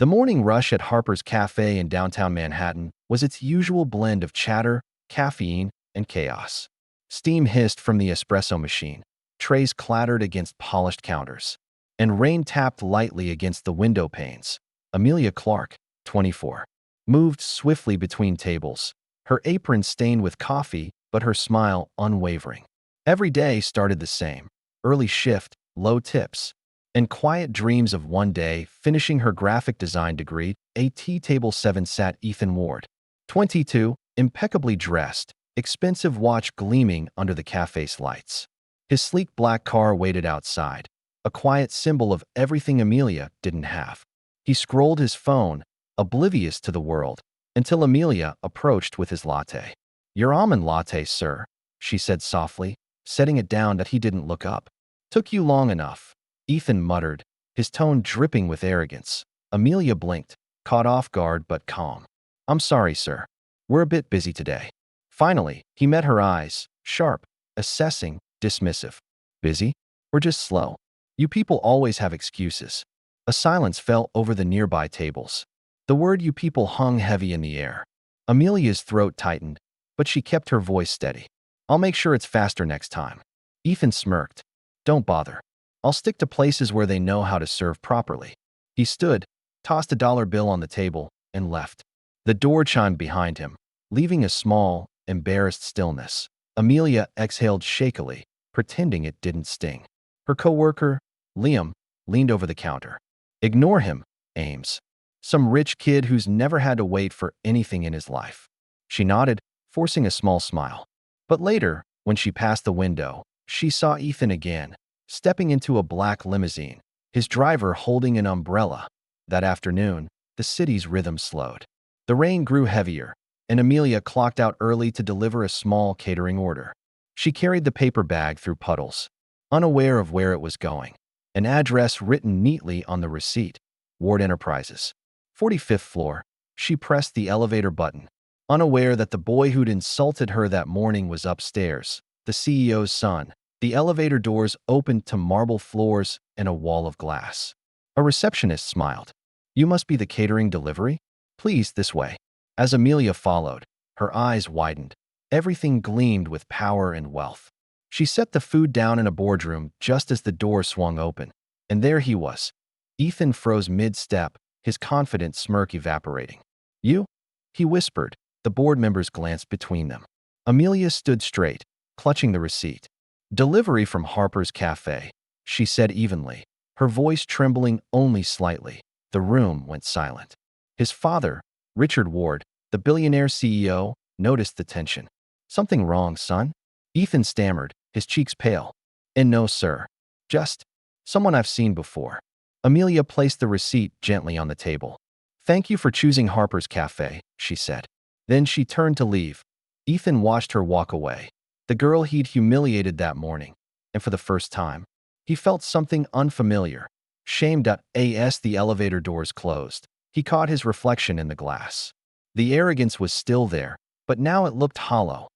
The morning rush at Harper's Cafe in downtown Manhattan was its usual blend of chatter, caffeine, and chaos. Steam hissed from the espresso machine, trays clattered against polished counters, and rain tapped lightly against the window panes. Amelia Clark, 24, moved swiftly between tables, her apron stained with coffee but her smile unwavering. Every day started the same: early shift, low tips, and quiet dreams of one day finishing her graphic design degree. At table 7 sat Ethan Ward, 22, impeccably dressed, expensive watch gleaming under the cafe's lights. His sleek black car waited outside, a quiet symbol of everything Amelia didn't have. He scrolled his phone, oblivious to the world, until Amelia approached with his latte. "Your almond latte, sir," she said softly, setting it down that he didn't look up. "Took you long enough," Ethan muttered, his tone dripping with arrogance. Amelia blinked, caught off guard but calm. "I'm sorry, sir. We're a bit busy today." Finally, he met her eyes, sharp, assessing, dismissive. "Busy? Or just slow? You people always have excuses." A silence fell over the nearby tables. The word "you people" hung heavy in the air. Amelia's throat tightened, but she kept her voice steady. "I'll make sure it's faster next time." Ethan smirked. "Don't bother. I'll stick to places where they know how to serve properly." He stood, tossed a dollar bill on the table, and left. The door chimed behind him, leaving a small, embarrassed stillness. Amelia exhaled shakily, pretending it didn't sting. Her coworker, Liam, leaned over the counter. "Ignore him, Ames. Some rich kid who's never had to wait for anything in his life." She nodded, forcing a small smile. But later, when she passed the window, she saw Ethan again, stepping into a black limousine, his driver holding an umbrella. That afternoon, the city's rhythm slowed. The rain grew heavier, and Amelia clocked out early to deliver a small catering order. She carried the paper bag through puddles, unaware of where it was going. An address written neatly on the receipt: Ward Enterprises, 45th floor. She pressed the elevator button, unaware that the boy who'd insulted her that morning was upstairs, the CEO's son. The elevator doors opened to marble floors and a wall of glass. A receptionist smiled. "You must be the catering delivery? Please, this way." As Amelia followed, her eyes widened. Everything gleamed with power and wealth. She set the food down in a boardroom just as the door swung open. And there he was. Ethan froze mid-step, his confident smirk evaporating. "You?" he whispered. The board members glanced between them. Amelia stood straight, clutching the receipt. "Delivery from Harper's Cafe," she said evenly, her voice trembling only slightly. The room went silent. His father, Richard Ward, the Billionaire CEO, noticed the tension. "Something wrong, son?" Ethan stammered, his cheeks pale. "And no, sir. Just someone I've seen before." Amelia placed the receipt gently on the table. "Thank you for choosing Harper's Cafe," she said. Then she turned to leave. Ethan watched her walk away. The girl he'd humiliated that morning. And for the first time, he felt something unfamiliar. Shamed as the elevator doors closed, he caught his reflection in the glass. The arrogance was still there, but now it looked hollow.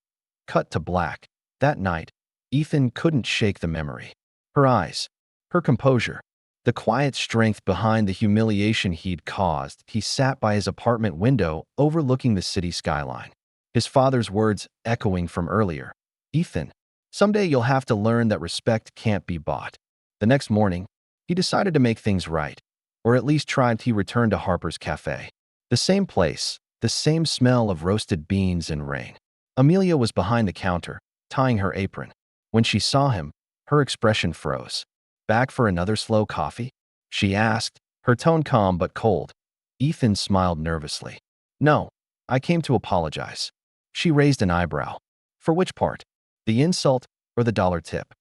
Cut to black. That night, Ethan couldn't shake the memory. Her eyes, her composure, the quiet strength behind the humiliation he'd caused. He sat by his apartment window overlooking the city skyline. His father's words echoing from earlier. "Ethan, someday you'll have to learn that respect can't be bought." The next morning, he decided to make things right, or at least tried. He returned to Harper's Cafe. The same place, the same smell of roasted beans and rain. Amelia was behind the counter, tying her apron. When she saw him, her expression froze. "Back for another slow coffee?" she asked, her tone calm but cold. Ethan smiled nervously. "No, I came to apologize." She raised an eyebrow. "For which part? The insult or the dollar tip?"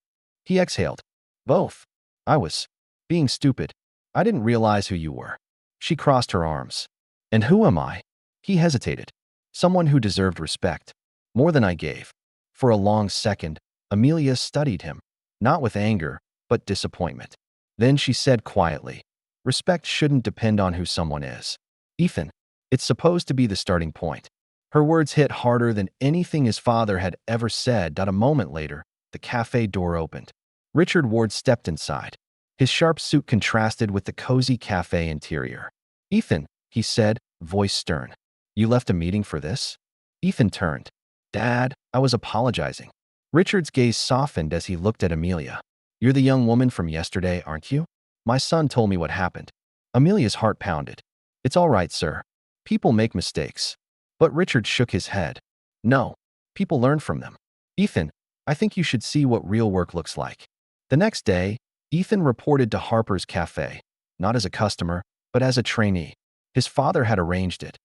He exhaled. "Both. I was being stupid. I didn't realize who you were." She crossed her arms. "And who am I?" He hesitated. "Someone who deserved respect. More than I gave." For a long second, Amelia studied him, not with anger, but disappointment. Then she said quietly, "Respect shouldn't depend on who someone is. Ethan, it's supposed to be the starting point." Her words hit harder than anything his father had ever said. A moment later, the cafe door opened. Richard Ward stepped inside. His sharp suit contrasted with the cozy cafe interior. Ethan, he said, voice stern. You left a meeting for this? Ethan turned. Dad, I was apologizing. Richard's gaze softened as he looked at Amelia. You're the young woman from yesterday, aren't you? My son told me what happened. Amelia's heart pounded. It's all right, sir. People make mistakes. But Richard shook his head. No, people learn from them. Ethan, I think you should see what real work looks like. The next day, Ethan reported to Harper's Cafe, not as a customer, but as a trainee. His father had arranged it.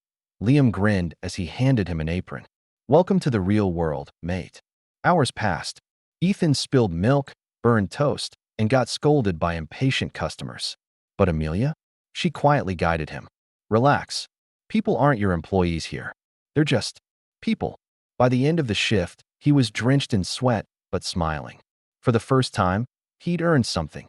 Liam grinned as he handed him an apron. Welcome to the real world, mate. Hours passed. Ethan spilled milk, burned toast, and got scolded by impatient customers. But Amelia? She quietly guided him. Relax. People aren't your employees here. They're just people. By the end of the shift, he was drenched in sweat, but smiling. For the first time, he'd earned something.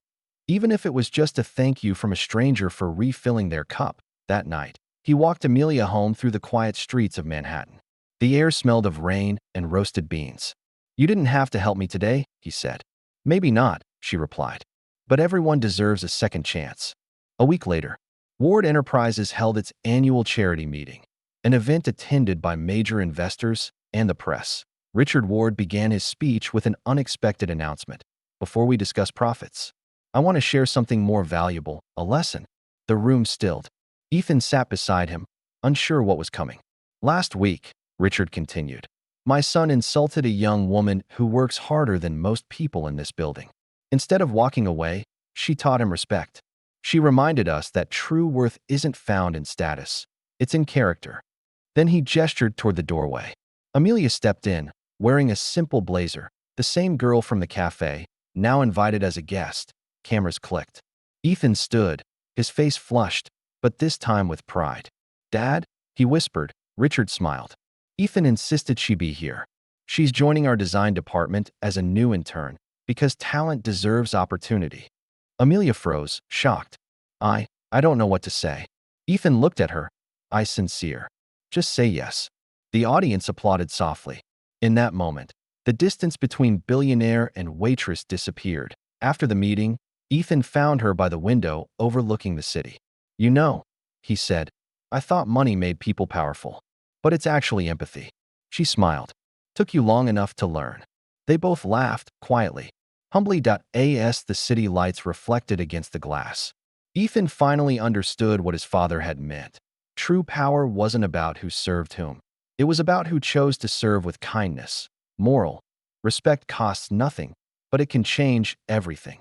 Even if it was just a thank you from a stranger for refilling their cup. That night, he walked Amelia home through the quiet streets of Manhattan. The air smelled of rain and roasted beans. You didn't have to help me today, he said. Maybe not, she replied. But everyone deserves a second chance. A week later, Ward Enterprises held its annual charity meeting, an event attended by major investors and the press. Richard Ward began his speech with an unexpected announcement. Before we discuss profits, I want to share something more valuable, a lesson. The room stilled. Ethan sat beside him, unsure what was coming. Last week, Richard continued, my son insulted a young woman who works harder than most people in this building. Instead of walking away, she taught him respect. She reminded us that true worth isn't found in status. It's in character. Then he gestured toward the doorway. Amelia stepped in, wearing a simple blazer, the same girl from the cafe, now invited as a guest. Cameras clicked. Ethan stood, his face flushed, but this time with pride. Dad, he whispered. Richard smiled. Ethan insisted she be here. She's joining our design department as a new intern because talent deserves opportunity. Amelia froze, shocked. I don't know what to say. Ethan looked at her. I sincere. Just say yes. The audience applauded softly. In that moment, the distance between Billionaire and Waitress disappeared. After the meeting, Ethan found her by the window overlooking the city. You know, he said, I thought money made people powerful. But it's actually empathy. She smiled. Took you long enough to learn. They both laughed, quietly. Humbly. As the city lights reflected against the glass. Ethan finally understood what his father had meant. True power wasn't about who served whom. It was about who chose to serve with kindness. Moral. Respect costs nothing, but it can change everything.